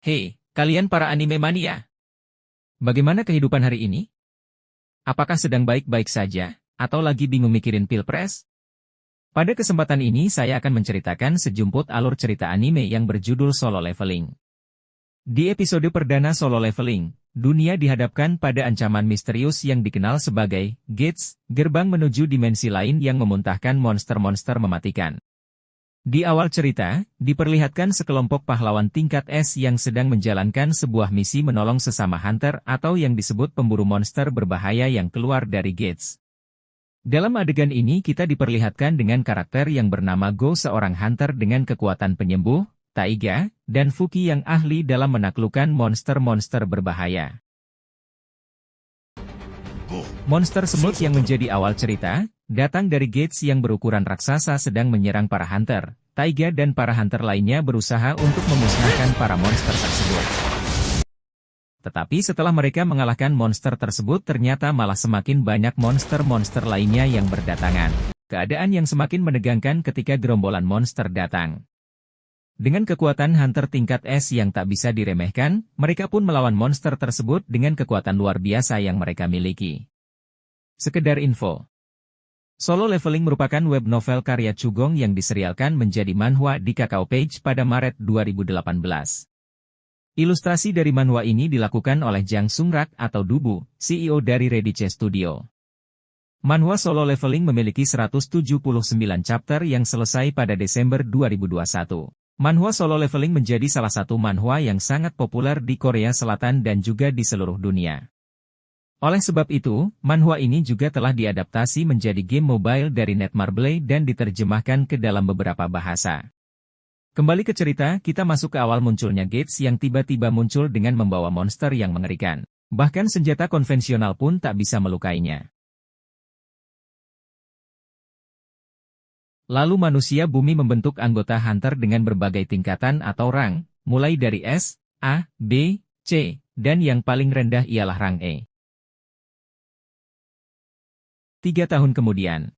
Hei, kalian para anime mania. Bagaimana kehidupan hari ini? Apakah sedang baik-baik saja, atau lagi bingung mikirin pilpres? Pada kesempatan ini saya akan menceritakan sejumput alur cerita anime yang berjudul Solo Leveling. Di episode perdana Solo Leveling, dunia dihadapkan pada ancaman misterius yang dikenal sebagai Gates, gerbang menuju dimensi lain yang memuntahkan monster-monster mematikan. Di awal cerita, diperlihatkan sekelompok pahlawan tingkat S yang sedang menjalankan sebuah misi menolong sesama hunter atau yang disebut pemburu monster berbahaya yang keluar dari Gates. Dalam adegan ini kita diperlihatkan dengan karakter yang bernama Go, seorang hunter dengan kekuatan penyembuh, Taiga, dan Fuki yang ahli dalam menaklukkan monster-monster berbahaya. Monster semut yang menjadi awal cerita, datang dari Gates yang berukuran raksasa sedang menyerang para hunter. Taiga dan para hunter lainnya berusaha untuk memusnahkan para monster tersebut. Tetapi setelah mereka mengalahkan monster tersebut ternyata malah semakin banyak monster-monster lainnya yang berdatangan. Keadaan yang semakin menegangkan ketika gerombolan monster datang. Dengan kekuatan hunter tingkat S yang tak bisa diremehkan, mereka pun melawan monster tersebut dengan kekuatan luar biasa yang mereka miliki. Sekedar info. Solo Leveling merupakan web novel karya Chugong yang diserialkan menjadi manhwa di Kakao Page pada Maret 2018. Ilustrasi dari manhwa ini dilakukan oleh Jang Sung-rak atau Dubu, CEO dari Rediche Studio. Manhwa Solo Leveling memiliki 179 chapter yang selesai pada Desember 2021. Manhwa Solo Leveling menjadi salah satu manhwa yang sangat populer di Korea Selatan dan juga di seluruh dunia. Oleh sebab itu, manhwa ini juga telah diadaptasi menjadi game mobile dari Netmarble dan diterjemahkan ke dalam beberapa bahasa. Kembali ke cerita, kita masuk ke awal munculnya Gates yang tiba-tiba muncul dengan membawa monster yang mengerikan. Bahkan senjata konvensional pun tak bisa melukainya. Lalu manusia bumi membentuk anggota hunter dengan berbagai tingkatan atau rang, mulai dari S, A, B, C, dan yang paling rendah ialah rang E. 3 tahun kemudian,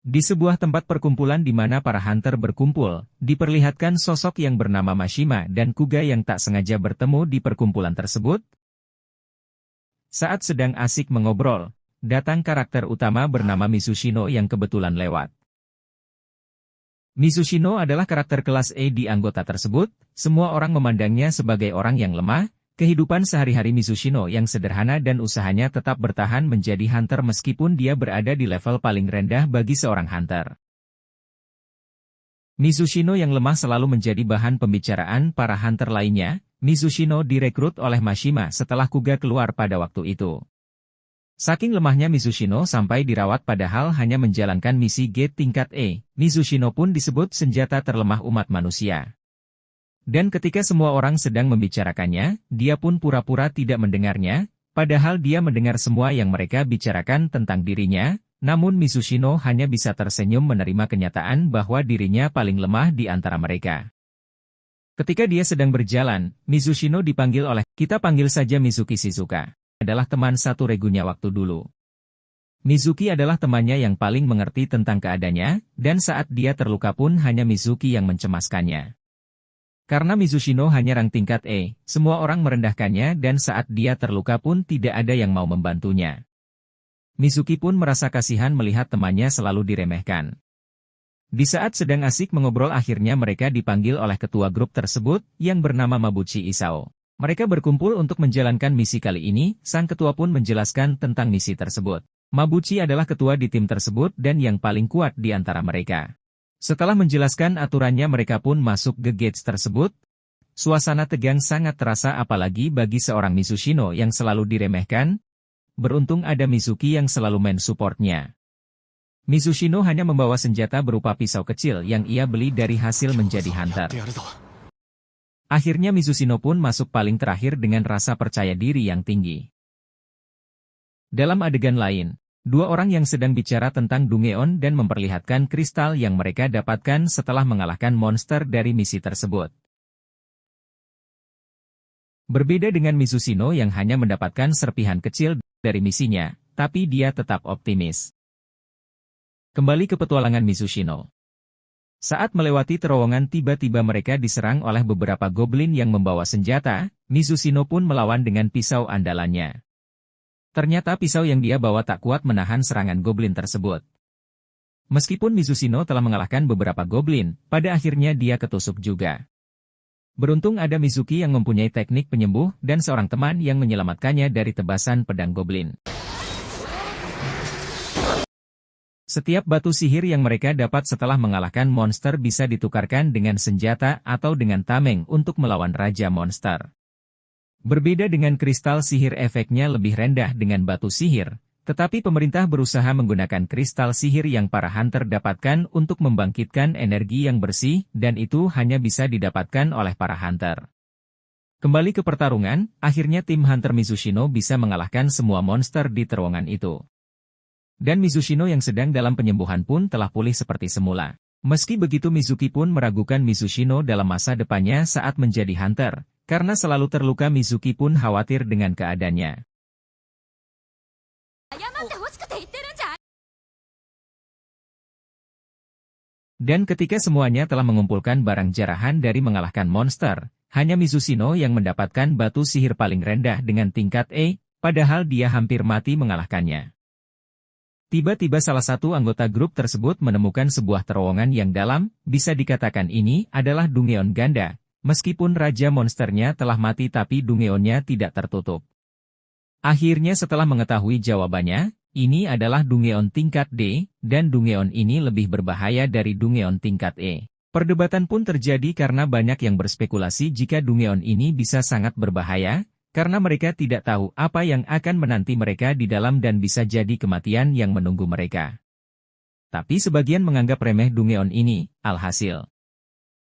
di sebuah tempat perkumpulan di mana para hunter berkumpul, diperlihatkan sosok yang bernama Mashima dan Kuga yang tak sengaja bertemu di perkumpulan tersebut. Saat sedang asik mengobrol, datang karakter utama bernama Mizushino yang kebetulan lewat. Mizushino adalah karakter kelas E di anggota tersebut, semua orang memandangnya sebagai orang yang lemah. Kehidupan sehari-hari Mizushino yang sederhana dan usahanya tetap bertahan menjadi hunter meskipun dia berada di level paling rendah bagi seorang hunter. Mizushino yang lemah selalu menjadi bahan pembicaraan para hunter lainnya. Mizushino direkrut oleh Mashima setelah Kuga keluar pada waktu itu. Saking lemahnya Mizushino sampai dirawat padahal hanya menjalankan misi gate tingkat E, Mizushino pun disebut senjata terlemah umat manusia. Dan ketika semua orang sedang membicarakannya, dia pun pura-pura tidak mendengarnya, padahal dia mendengar semua yang mereka bicarakan tentang dirinya, namun Mizushino hanya bisa tersenyum menerima kenyataan bahwa dirinya paling lemah di antara mereka. Ketika dia sedang berjalan, Mizushino dipanggil oleh, kita panggil saja Mizuki Shizuka, adalah teman satu regunya waktu dulu. Mizuki adalah temannya yang paling mengerti tentang keadaannya, dan saat dia terluka pun hanya Mizuki yang mencemaskannya. Karena Mizushino hanya rang tingkat E, semua orang merendahkannya dan saat dia terluka pun tidak ada yang mau membantunya. Mizuki pun merasa kasihan melihat temannya selalu diremehkan. Di saat sedang asik mengobrol akhirnya mereka dipanggil oleh ketua grup tersebut, yang bernama Mabuchi Isao. Mereka berkumpul untuk menjalankan misi kali ini, sang ketua pun menjelaskan tentang misi tersebut. Mabuchi adalah ketua di tim tersebut dan yang paling kuat di antara mereka. Setelah menjelaskan aturannya mereka pun masuk ke gates tersebut. Suasana tegang sangat terasa apalagi bagi seorang Mizushino yang selalu diremehkan. Beruntung ada Mizuki yang selalu main supportnya. Mizushino hanya membawa senjata berupa pisau kecil yang ia beli dari hasil menjadi hunter. Akhirnya Mizushino pun masuk paling terakhir dengan rasa percaya diri yang tinggi. Dalam adegan lain, dua orang yang sedang bicara tentang Dungeon dan memperlihatkan kristal yang mereka dapatkan setelah mengalahkan monster dari misi tersebut. Berbeda dengan Mizushino yang hanya mendapatkan serpihan kecil dari misinya, tapi dia tetap optimis. Kembali ke petualangan Mizushino. Saat melewati terowongan tiba-tiba mereka diserang oleh beberapa goblin yang membawa senjata, Mizushino pun melawan dengan pisau andalannya. Ternyata pisau yang dia bawa tak kuat menahan serangan goblin tersebut. Meskipun Mizushino telah mengalahkan beberapa goblin, pada akhirnya dia ketusuk juga. Beruntung ada Mizuki yang mempunyai teknik penyembuh dan seorang teman yang menyelamatkannya dari tebasan pedang goblin. Setiap batu sihir yang mereka dapat setelah mengalahkan monster bisa ditukarkan dengan senjata atau dengan tameng untuk melawan Raja Monster. Berbeda dengan kristal sihir efeknya lebih rendah dengan batu sihir, tetapi pemerintah berusaha menggunakan kristal sihir yang para hunter dapatkan untuk membangkitkan energi yang bersih dan itu hanya bisa didapatkan oleh para hunter. Kembali ke pertarungan, akhirnya tim hunter Mizushino bisa mengalahkan semua monster di terowongan itu. Dan Mizushino yang sedang dalam penyembuhan pun telah pulih seperti semula. Meski begitu Mizuki pun meragukan Mizushino dalam masa depannya saat menjadi hunter, karena selalu terluka Mizuki pun khawatir dengan keadaannya. Dan ketika semuanya telah mengumpulkan barang jarahan dari mengalahkan monster, hanya Mizushino yang mendapatkan batu sihir paling rendah dengan tingkat E, padahal dia hampir mati mengalahkannya. Tiba-tiba salah satu anggota grup tersebut menemukan sebuah terowongan yang dalam, bisa dikatakan ini adalah Dungeon ganda, meskipun Raja Monsternya telah mati tapi Dungeonnya tidak tertutup. Akhirnya setelah mengetahui jawabannya, ini adalah Dungeon tingkat D, dan Dungeon ini lebih berbahaya dari Dungeon tingkat E. Perdebatan pun terjadi karena banyak yang berspekulasi jika Dungeon ini bisa sangat berbahaya, karena mereka tidak tahu apa yang akan menanti mereka di dalam dan bisa jadi kematian yang menunggu mereka. Tapi sebagian menganggap remeh Dungeon ini, alhasil.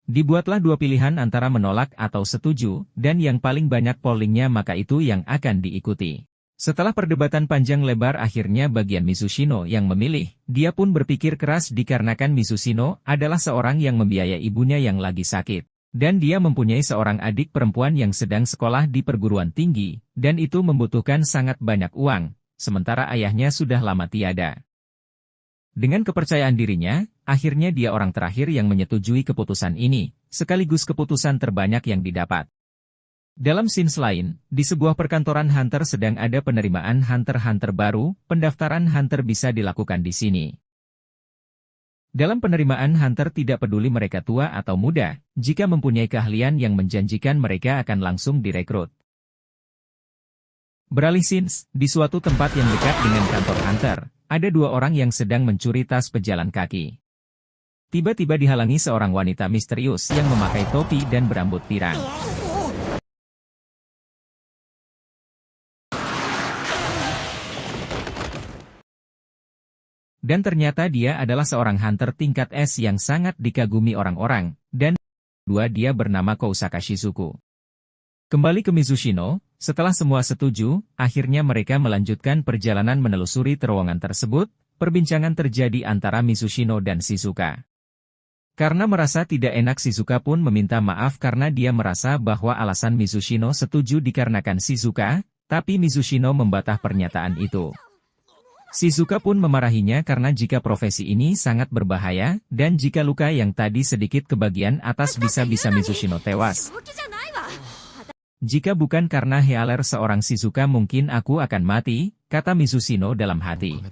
Dibuatlah dua pilihan antara menolak atau setuju, dan yang paling banyak pollingnya maka itu yang akan diikuti. Setelah perdebatan panjang lebar akhirnya bagian Mizushino yang memilih, dia pun berpikir keras dikarenakan Mizushino adalah seorang yang membiayai ibunya yang lagi sakit. Dan dia mempunyai seorang adik perempuan yang sedang sekolah di perguruan tinggi, dan itu membutuhkan sangat banyak uang, sementara ayahnya sudah lama tiada. Dengan kepercayaan dirinya, akhirnya dia orang terakhir yang menyetujui keputusan ini, sekaligus keputusan terbanyak yang didapat. Dalam scenes lain, di sebuah perkantoran hunter sedang ada penerimaan hunter-hunter baru, pendaftaran hunter bisa dilakukan di sini. Dalam penerimaan hunter tidak peduli mereka tua atau muda, jika mempunyai keahlian yang menjanjikan mereka akan langsung direkrut. Beralih scenes, di suatu tempat yang dekat dengan kantor hunter, ada dua orang yang sedang mencuri tas pejalan kaki. Tiba-tiba dihalangi seorang wanita misterius yang memakai topi dan berambut pirang. Dan ternyata dia adalah seorang hunter tingkat S yang sangat dikagumi orang-orang, dan dia bernama Kousaka Shizuku. Kembali ke Mizushino, setelah semua setuju, akhirnya mereka melanjutkan perjalanan menelusuri terowongan tersebut, perbincangan terjadi antara Mizushino dan Shizuka. Karena merasa tidak enak Shizuka pun meminta maaf karena dia merasa bahwa alasan Mizushino setuju dikarenakan Shizuka, tapi Mizushino membantah pernyataan itu. Shizuka pun memarahinya karena jika profesi ini sangat berbahaya, dan jika luka yang tadi sedikit ke bagian atas bisa-bisa Mizushino tewas. Jika bukan karena Healer seorang Shizuka mungkin aku akan mati, kata Mizushino dalam hati.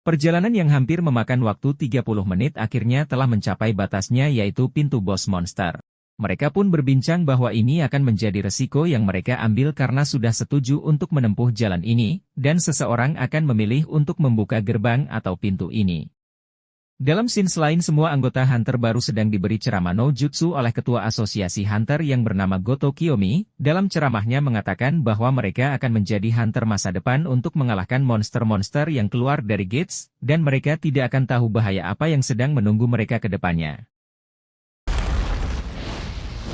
Perjalanan yang hampir memakan waktu 30 menit akhirnya telah mencapai batasnya yaitu pintu bos monster. Mereka pun berbincang bahwa ini akan menjadi resiko yang mereka ambil karena sudah setuju untuk menempuh jalan ini, dan seseorang akan memilih untuk membuka gerbang atau pintu ini. Dalam scenes lain semua anggota Hunter baru sedang diberi ceramah no jutsu oleh ketua asosiasi Hunter yang bernama Goto Kiyomi, dalam ceramahnya mengatakan bahwa mereka akan menjadi Hunter masa depan untuk mengalahkan monster-monster yang keluar dari gates, dan mereka tidak akan tahu bahaya apa yang sedang menunggu mereka ke depannya.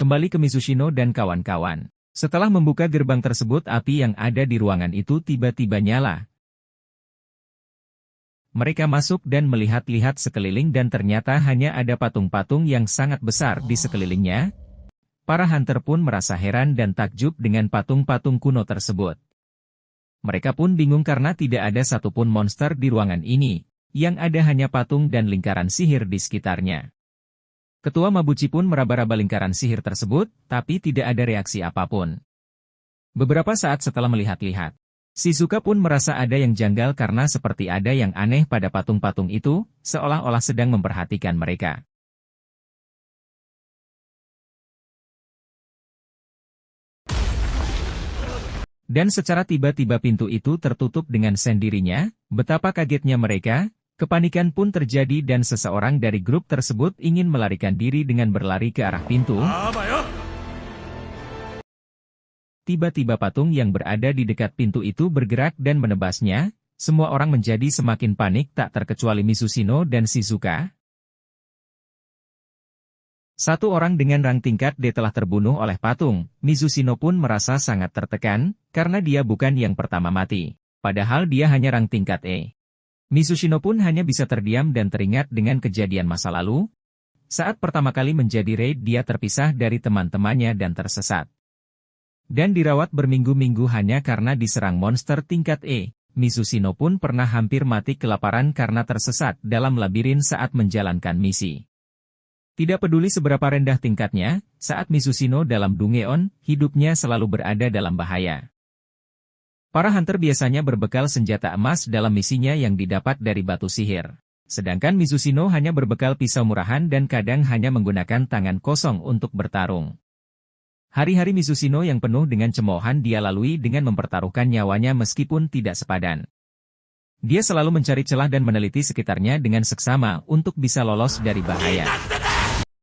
Kembali ke Mizushino dan kawan-kawan. Setelah membuka gerbang tersebut api yang ada di ruangan itu tiba-tiba nyala. Mereka masuk dan melihat-lihat sekeliling dan ternyata hanya ada patung-patung yang sangat besar di sekelilingnya. Para hunter pun merasa heran dan takjub dengan patung-patung kuno tersebut. Mereka pun bingung karena tidak ada satupun monster di ruangan ini. yang ada hanya patung dan lingkaran sihir di sekitarnya. Ketua Mabuchi pun meraba-raba lingkaran sihir tersebut, tapi tidak ada reaksi apapun. Beberapa saat setelah melihat-lihat, Shizuka pun merasa ada yang janggal karena seperti ada yang aneh pada patung-patung itu, seolah-olah sedang memperhatikan mereka. Dan secara tiba-tiba pintu itu tertutup dengan sendirinya, betapa kagetnya mereka, kepanikan pun terjadi dan seseorang dari grup tersebut ingin melarikan diri dengan berlari ke arah pintu. Tiba-tiba patung yang berada di dekat pintu itu bergerak dan menebasnya, semua orang menjadi semakin panik tak terkecuali Mizushino dan Shizuka. Satu orang dengan rang tingkat D telah terbunuh oleh patung, Mizushino pun merasa sangat tertekan, karena dia bukan yang pertama mati. Padahal dia hanya rang tingkat E. Mizushino pun hanya bisa terdiam dan teringat dengan kejadian masa lalu. Saat pertama kali menjadi raid dia terpisah dari teman-temannya dan tersesat. Dan dirawat berminggu-minggu hanya karena diserang monster tingkat E. Mizushino pun pernah hampir mati kelaparan karena tersesat dalam labirin saat menjalankan misi. Tidak peduli seberapa rendah tingkatnya, saat Mizushino dalam Dungeon, hidupnya selalu berada dalam bahaya. Para hunter biasanya berbekal senjata emas dalam misinya yang didapat dari batu sihir. Sedangkan Mizushino hanya berbekal pisau murahan dan kadang hanya menggunakan tangan kosong untuk bertarung. Hari-hari Mizushino yang penuh dengan cemoohan dia lalui dengan mempertaruhkan nyawanya meskipun tidak sepadan. Dia selalu mencari celah dan meneliti sekitarnya dengan seksama untuk bisa lolos dari bahaya.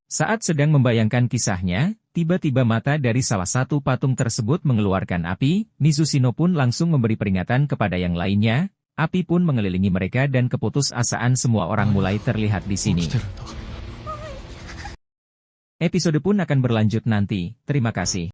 Saat sedang membayangkan kisahnya, tiba-tiba mata dari salah satu patung tersebut mengeluarkan api, Mizushino pun langsung memberi peringatan kepada yang lainnya, api pun mengelilingi mereka dan keputusasaan semua orang mulai terlihat di sini. Episode pun akan berlanjut nanti, terima kasih.